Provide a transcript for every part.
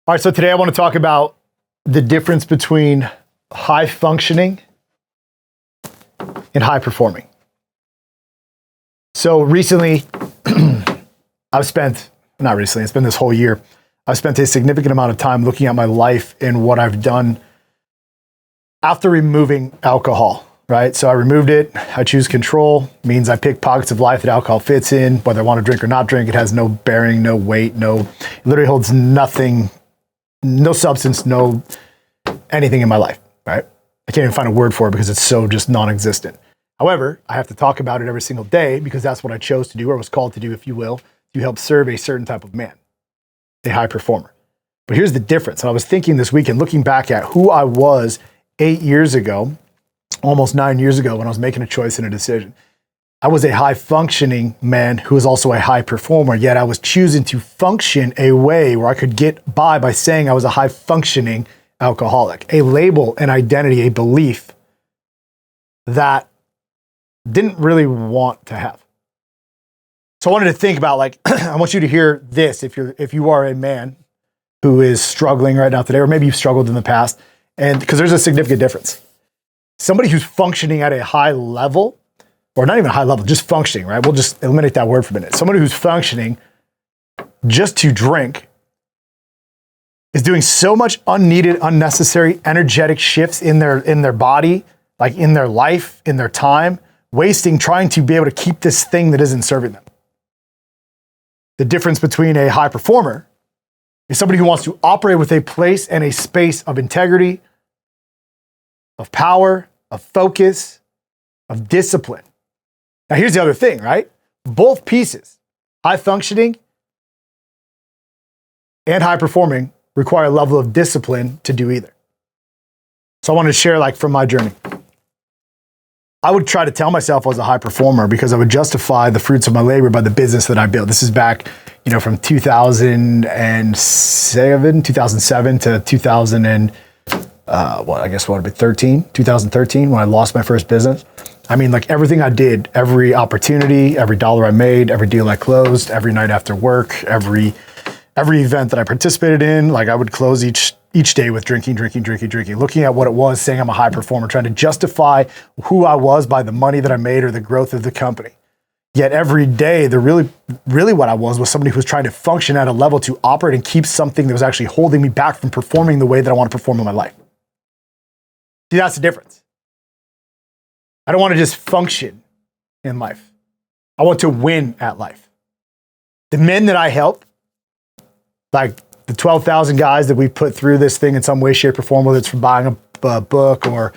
All right, so today I want to talk about the difference between high functioning and high performing. So recently, it's been this whole year, I've spent a significant amount of time looking at my life and what I've done after removing alcohol, right? So I removed it, I choose control, means I pick pockets of life that alcohol fits in, whether I want to drink or not drink. It has no bearing, no weight, it literally holds nothing, no substance, no anything in my life, right? I can't even find a word for it because it's so just non-existent. However, I have to talk about it every single day because that's what I chose to do, or was called to do, if you will, to help serve a certain type of man, a high performer. But here's the difference. And I was thinking this weekend, looking back at who I was 8 years ago, almost 9 years ago, when I was making a choice and a decision. I was a high functioning man who was also a high performer, yet I was choosing to function a way where I could get by saying I was a high functioning alcoholic, a label, an identity, a belief that didn't really want to have. So I wanted to think about, I want you to hear this if you are a man who is struggling right now today, or maybe you've struggled in the past, and because there's a significant difference. Somebody who's functioning at a high level, or not even a high level, just functioning, right? We'll just eliminate that word for a minute. Somebody who's functioning just to drink is doing so much unneeded, unnecessary, energetic shifts in their body, like in their life, in their time, wasting, trying to be able to keep this thing that isn't serving them. The difference between a high performer is somebody who wants to operate with a place and a space of integrity, of power, of focus, of discipline. Now, here's the other thing, right? Both pieces, high functioning and high performing, require a level of discipline to do either. So I wanted to share from my journey. I would try to tell myself I was a high performer because I would justify the fruits of my labor by the business that I built. This is back, from 2007 to 2013, when I lost my first business. I mean, everything I did, every opportunity, every dollar I made, every deal I closed, every night after work, every event that I participated in, I would close each day with drinking, looking at what it was, saying I'm a high performer, trying to justify who I was by the money that I made or the growth of the company. Yet every day, really what I was somebody who was trying to function at a level to operate and keep something that was actually holding me back from performing the way that I want to perform in my life. See, that's the difference. I don't want to just function in life. I want to win at life. The men that I help, the 12,000 guys that we put through this thing in some way, shape, or form, whether it's from buying a book or,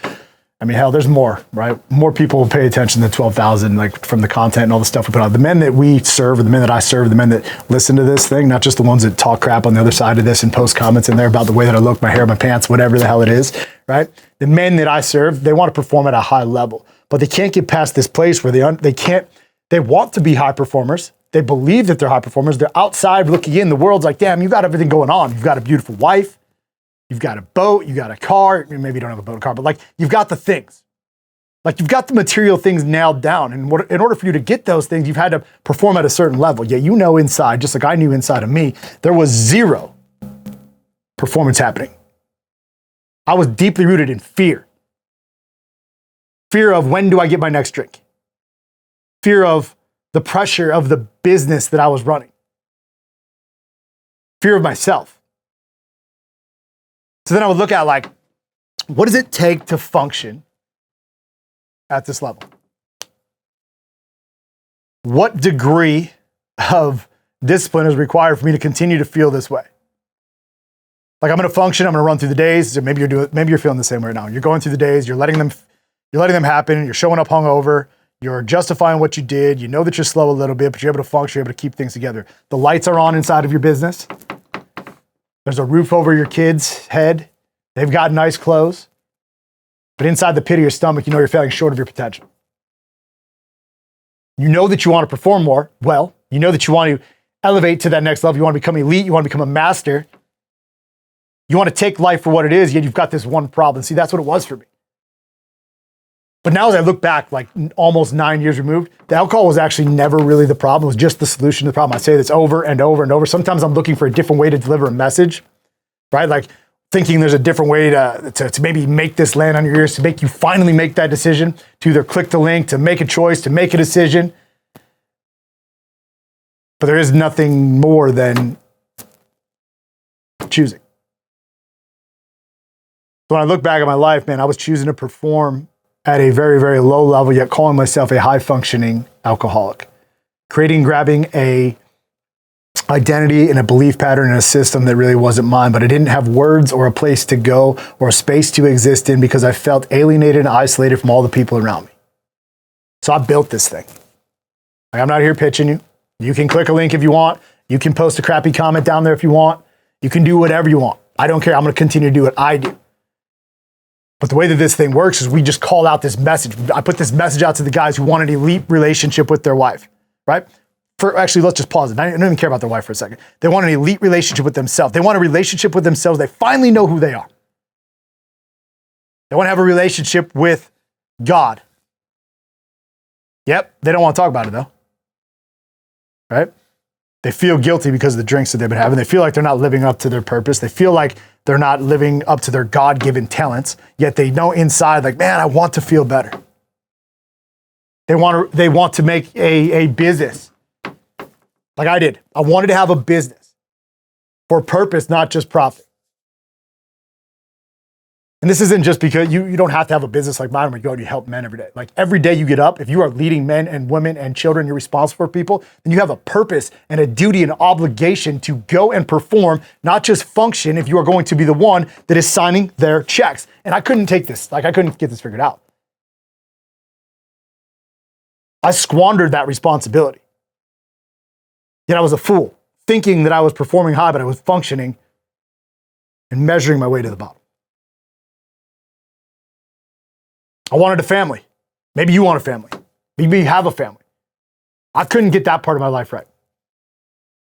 hell, there's more, right? More people will pay attention than 12,000, from the content and all the stuff we put out. The men that we serve, or the men that I serve, the men that listen to this thing, not just the ones that talk crap on the other side of this and post comments in there about the way that I look, my hair, my pants, whatever the hell it is, right? The men that I serve, they want to perform at a high level, but they can't get past this place where they want to be high performers. They believe that they're high performers. They're outside looking in. The world's like, damn, you got everything going on. You've got a beautiful wife. You've got a boat. You got a car. Maybe you don't have a boat or car, but you've got the things. You've got the material things nailed down. And in order for you to get those things, you've had to perform at a certain level. Yet inside, just like I knew inside of me, there was zero performance happening. I was deeply rooted in fear. Fear of, when do I get my next drink? Fear of the pressure of the business that I was running. Fear of myself. So then I would look at what does it take to function at this level? What degree of discipline is required for me to continue to feel this way? I'm going to function, I'm going to run through the days. Maybe you're feeling the same right now. You're going through the days, you're letting them happen, you're showing up hungover. You're justifying what you did. You know that you're slow a little bit, but you're able to function, you're able to keep things together. The lights are on inside of your business. There's a roof over your kid's head. They've got nice clothes. But inside the pit of your stomach, you know you're falling short of your potential. You know that you want to perform more. Well, you know that you want to elevate to that next level. You want to become elite. You want to become a master. You want to take life for what it is, yet you've got this one problem. See, that's what it was for me. But now as I look back, almost 9 years removed, the alcohol was actually never really the problem. It was just the solution to the problem. I say this over and over and over. Sometimes I'm looking for a different way to deliver a message. right? Like thinking there's a different way to maybe make this land on your ears, to make you finally make that decision, to either click the link, to make a choice, to make a decision. But there is nothing more than choosing. So when I look back at my life, man, I was choosing to perform at a very, very low level, yet calling myself a high-functioning alcoholic. Grabbing a identity and a belief pattern and a system that really wasn't mine, but I didn't have words or a place to go or a space to exist in because I felt alienated and isolated from all the people around me. So I built this thing. Like, I'm not here pitching you. You can click a link if you want. You can post a crappy comment down there if you want. You can do whatever you want. I don't care. I'm going to continue to do what I do. But the way that this thing works is we just call out this message. I put this message out to the guys who want an elite relationship with their wife, right? Actually, let's just pause it. I don't even care about their wife for a second. They want an elite relationship with themselves. They want a relationship with themselves. They finally know who they are. They want to have a relationship with God. Yep, they don't want to talk about it though, right? They feel guilty because of the drinks that they've been having. They feel like they're not living up to their purpose. They feel like they're not living up to their God-given talents, yet they know inside, like, man, I want to feel better. They want to make a business like I did. I wanted to have a business for purpose, not just profit. And this isn't just because you don't have to have a business like mine where you go and you help men every day. Like every day you get up, if you are leading men and women and children, you're responsible for people, then you have a purpose and a duty and obligation to go and perform, not just function if you are going to be the one that is signing their checks. And I couldn't take this, I couldn't get this figured out. I squandered that responsibility. Yet I was a fool, thinking that I was performing high, but I was functioning and measuring my way to the bottom. I wanted a family. Maybe you want a family. Maybe you have a family. I couldn't get that part of my life right.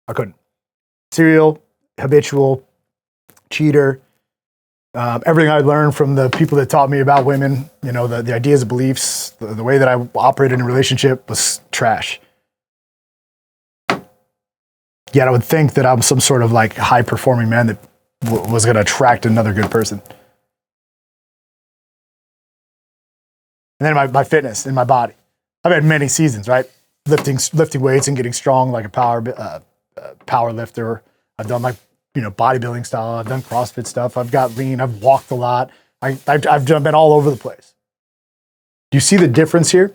I couldn't. Serial, habitual, cheater, everything I learned from the people that taught me about women, you know, the ideas and beliefs, the way that I operated in a relationship was trash. Yet I would think that I'm some sort of like high-performing man that was going to attract another good person. And then my fitness in my body. I've had many seasons, right? Lifting weights and getting strong like a power lifter. I've done like, you know, bodybuilding style. I've done CrossFit stuff. I've got lean. I've walked a lot. I've been all over the place. Do you see the difference here?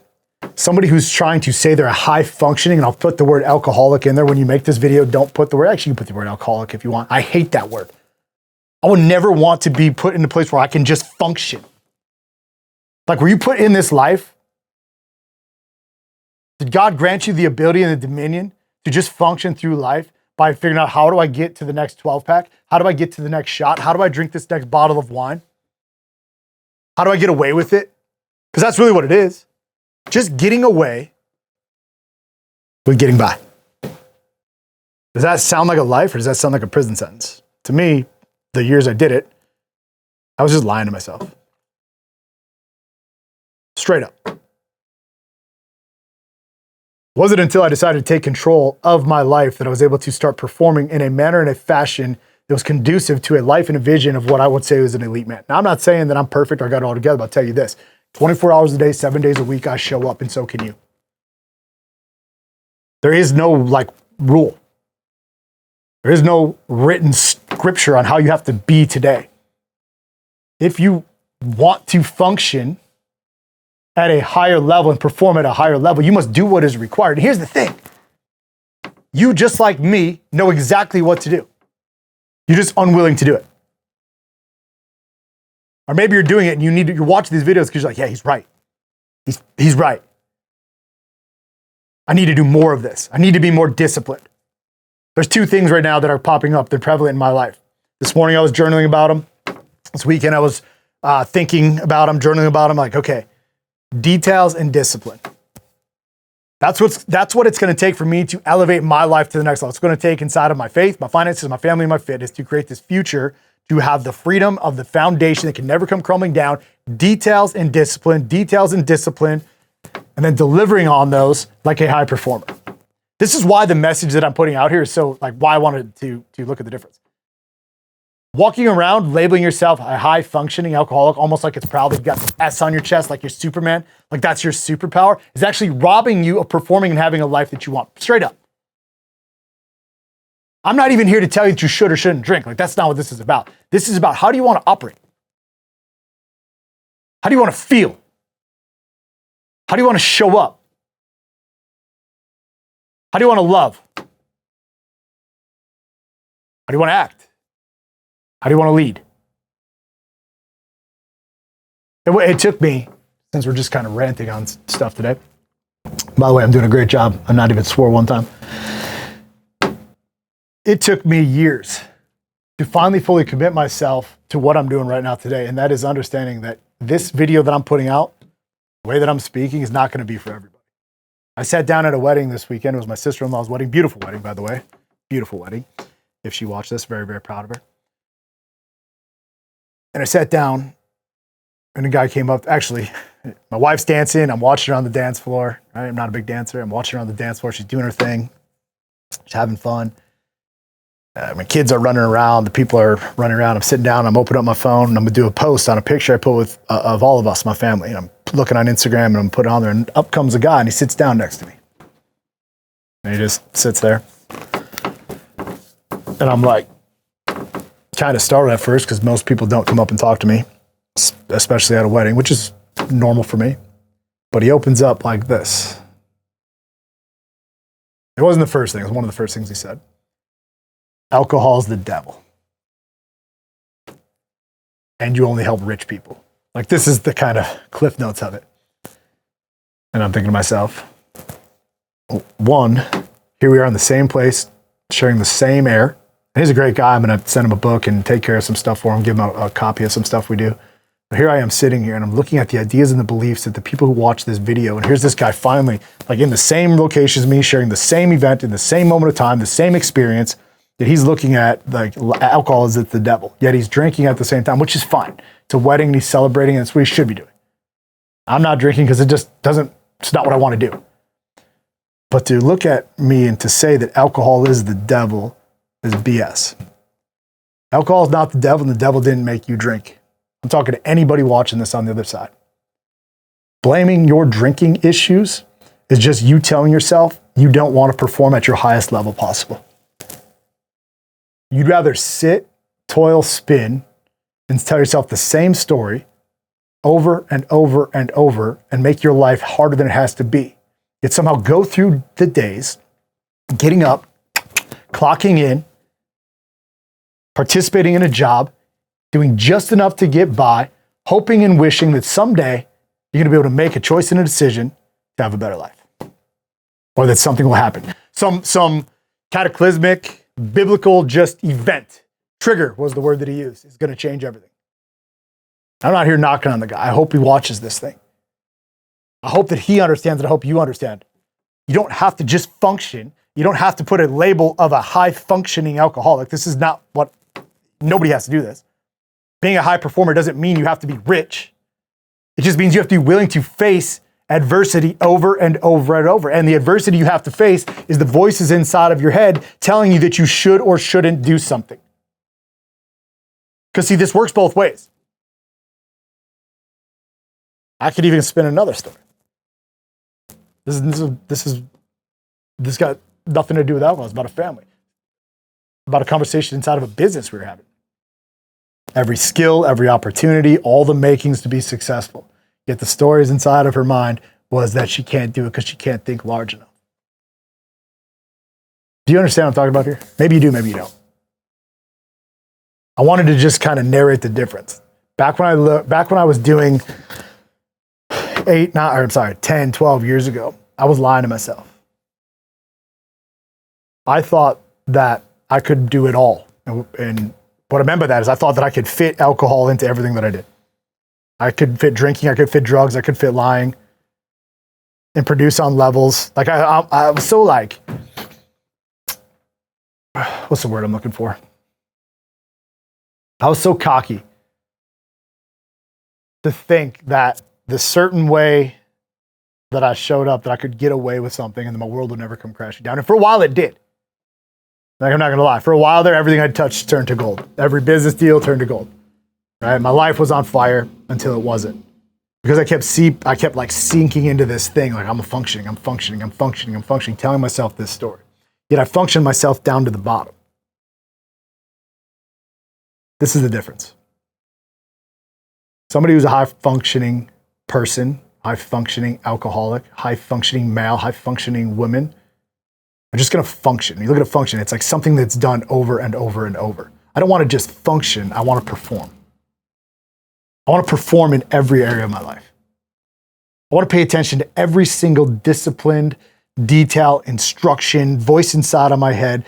Somebody who's trying to say they're a high functioning, and I'll put the word alcoholic in there. When you make this video, don't put the word, actually you can put the word alcoholic if you want. I hate that word. I would never want to be put in a place where I can just function. Like, were you put in this life? Did God grant you the ability and the dominion to just function through life by figuring out, how do I get to the next 12-pack? How do I get to the next shot? How do I drink this next bottle of wine? How do I get away with it? Because that's really what it is. Just getting away with getting by. Does that sound like a life, or does that sound like a prison sentence? To me, the years I did it, I was just lying to myself. Straight up. Wasn't until I decided to take control of my life that I was able to start performing in a manner and a fashion that was conducive to a life and a vision of what I would say was an elite man. Now, I'm not saying that I'm perfect or got it all together, but I'll tell you this. 24 hours a day, 7 days a week, I show up, and so can you. There is no like rule. There is no written scripture on how you have to be today. If you want to function at a higher level and perform at a higher level, you must do what is required. And here's the thing. You, just like me, know exactly what to do. You're just unwilling to do it. Or maybe you're doing it and you're watching these videos because you're like, yeah, he's right. He's right. I need to do more of this. I need to be more disciplined. There's two things right now that are popping up. They're prevalent in my life. This morning I was journaling about them. This weekend I was thinking about them, journaling about them. Like, okay, details and discipline. That's what it's going to take for me to elevate my life to the next level. It's going to take inside of my faith, my finances, my family, and my fitness to create this future, to have the freedom of the foundation that can never come crumbling down. Details and discipline, and then delivering on those like a high performer. This is why the message that I'm putting out here is so, like, why I wanted to look at the difference. Walking around labeling yourself a high functioning alcoholic, almost like it's proud that you got the S on your chest, like you're Superman, like that's your superpower, is actually robbing you of performing and having a life that you want. Straight up. I'm not even here to tell you that you should or shouldn't drink. Like that's not what this is about. This is about how do you want to operate? How do you want to feel? How do you want to show up? How do you want to love? How do you want to act? How do you want to lead? It took me, since we're just kind of ranting on stuff today. By the way, I'm doing a great job. I'm not even swore one time. It took me years to finally fully commit myself to what I'm doing right now today. And that is understanding that this video that I'm putting out, the way that I'm speaking, is not going to be for everybody. I sat down at a wedding this weekend. It was my sister-in-law's wedding. Beautiful wedding, by the way. Beautiful wedding. If she watched this, very, very proud of her. And I sat down, and a guy came up. Actually, my wife's dancing. I'm watching her on the dance floor. Right? I'm not a big dancer. I'm watching her on the dance floor. She's doing her thing. She's having fun. My kids are running around. The people are running around. I'm sitting down. I'm opening up my phone, and I'm going to do a post on a picture I put with of all of us, my family. And I'm looking on Instagram, and I'm putting it on there. And up comes a guy, and he sits down next to me. And he just sits there. And I'm like, kind of startled at first because most people don't come up and talk to me, especially at a wedding, which is normal for me. But he opens up like this. It wasn't the first thing. It was one of the first things he said. Alcohol's the devil. And you only help rich people. Like, this is the kind of cliff notes of it. And I'm thinking to myself, one, here we are in the same place, sharing the same air. And he's a great guy. I'm going to send him a book and take care of some stuff for him, give him a copy of some stuff we do. But here I am sitting here, and I'm looking at the ideas and the beliefs that the people who watch this video, and here's this guy finally, like in the same location as me, sharing the same event in the same moment of time, the same experience, that he's looking at like alcohol is the devil. Yet he's drinking at the same time, which is fine. It's a wedding, and he's celebrating, and it's what he should be doing. I'm not drinking because it's not what I want to do. But to look at me and to say that alcohol is the devil is BS. Alcohol is not the devil, and the devil didn't make you drink. I'm talking to anybody watching this on the other side. Blaming your drinking issues is just you telling yourself you don't want to perform at your highest level possible. You'd rather sit, toil, spin, and tell yourself the same story over and over and over and make your life harder than it has to be. Yet somehow go through the days, getting up, clocking in, participating in a job, doing just enough to get by, hoping and wishing that someday you're going to be able to make a choice and a decision to have a better life. Or that something will happen. Some cataclysmic, biblical just event. Trigger was the word that he used. It's going to change everything. I'm not here knocking on the guy. I hope he watches this thing. I hope that he understands it. I hope you understand. You don't have to just function. You don't have to put a label of a high-functioning alcoholic. This is not what... Nobody has to do this. Being a high performer doesn't mean you have to be rich. It just means you have to be willing to face adversity over and over and over. And the adversity you have to face is the voices inside of your head telling you that you should or shouldn't do something. Because see, this works both ways. I could even spin another story. This got nothing to do with alcohol. It's about a family. About a conversation inside of a business we were having. Every skill, every opportunity, all the makings to be successful. Yet the stories inside of her mind was that she can't do it because she can't think large enough. Do you understand what I'm talking about here? Maybe you do, maybe you don't. I wanted to just kind of narrate the difference. Back when I was doing 10, 12 years ago, I was lying to myself. I thought that I could do it all. And what I meant by that is I thought that I could fit alcohol into everything that I did. I could fit drinking, I could fit drugs, I could fit lying and produce on levels. Like I was so like, what's the word I'm looking for? I was so cocky to think that the certain way that I showed up that I could get away with something and then my world would never come crashing down. And for a while it did. Like, I'm not gonna lie. For a while there, everything I touched turned to gold. Every business deal turned to gold. Right? My life was on fire until it wasn't. Because I kept like sinking into this thing, like I'm functioning, telling myself this story. Yet I functioned myself down to the bottom. This is the difference. Somebody who's a high-functioning person, high-functioning alcoholic, high-functioning male, high-functioning women, are just gonna function. You look at a function, it's like something that's done over and over and over. I don't wanna just function, I wanna perform. I wanna perform in every area of my life. I wanna pay attention to every single disciplined detail, instruction, voice inside of my head,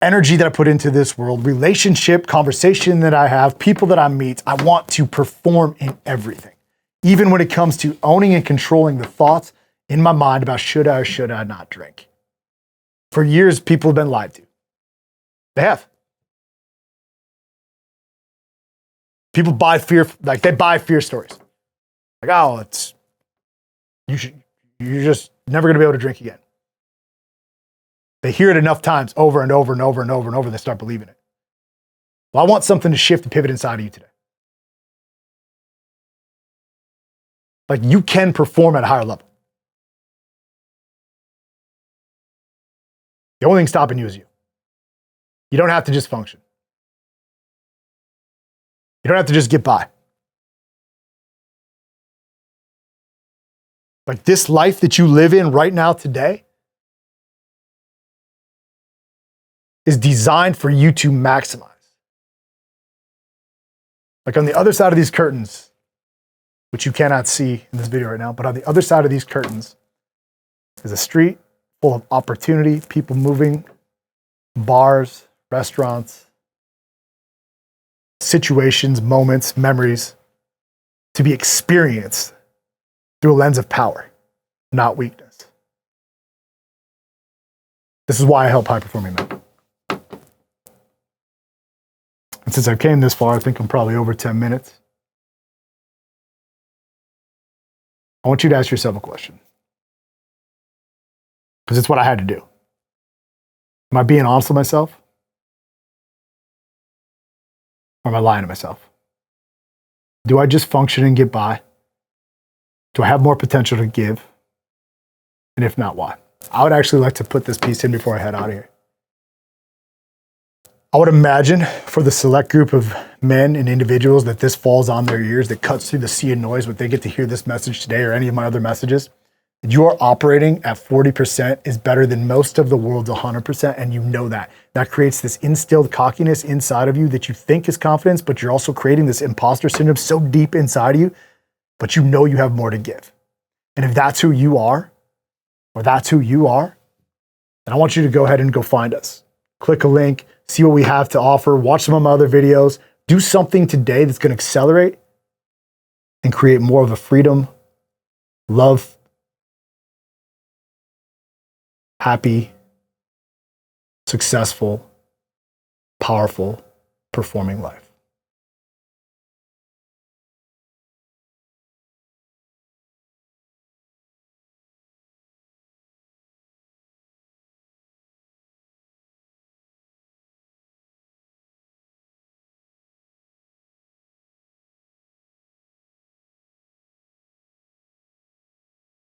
energy that I put into this world, relationship, conversation that I have, people that I meet. I want to perform in everything. Even when it comes to owning and controlling the thoughts in my mind about should I or should I not drink. For years, people have been lied to. They have. People buy fear, like they buy fear stories. Like, oh, you're just never gonna be able to drink again. They hear it enough times over and over and over and over and over, they start believing it. Well, I want something to shift and pivot inside of you today. Like, you can perform at a higher level. The only thing stopping you is you. You don't have to just function. You don't have to just get by. Like, this life that you live in right now today is designed for you to maximize. Like, on the other side of these curtains, which you cannot see in this video right now, but on the other side of these curtains is a street full of opportunity, people moving, bars, restaurants, situations, moments, memories to be experienced through a lens of power, not weakness. This is why I help high-performing men. And since I came this far, I think I'm probably over 10 minutes. I want you to ask yourself a question. Because it's what I had to do. Am I being honest with myself? Or am I lying to myself? Do I just function and get by? Do I have more potential to give? And if not, why? I would actually like to put this piece in before I head out of here. I would imagine for the select group of men and individuals that this falls on their ears, that cuts through the sea of noise, when they get to hear this message today or any of my other messages, that you are operating at 40% is better than most of the world's 100%, and you know that. That creates this instilled cockiness inside of you that you think is confidence, but you're also creating this imposter syndrome so deep inside of you, but you know you have more to give. And if that's who you are, or that's who you are, then I want you to go ahead and go find us. Click a link, see what we have to offer, watch some of my other videos, do something today that's going to accelerate and create more of a freedom, love, happy, successful, powerful, performing life.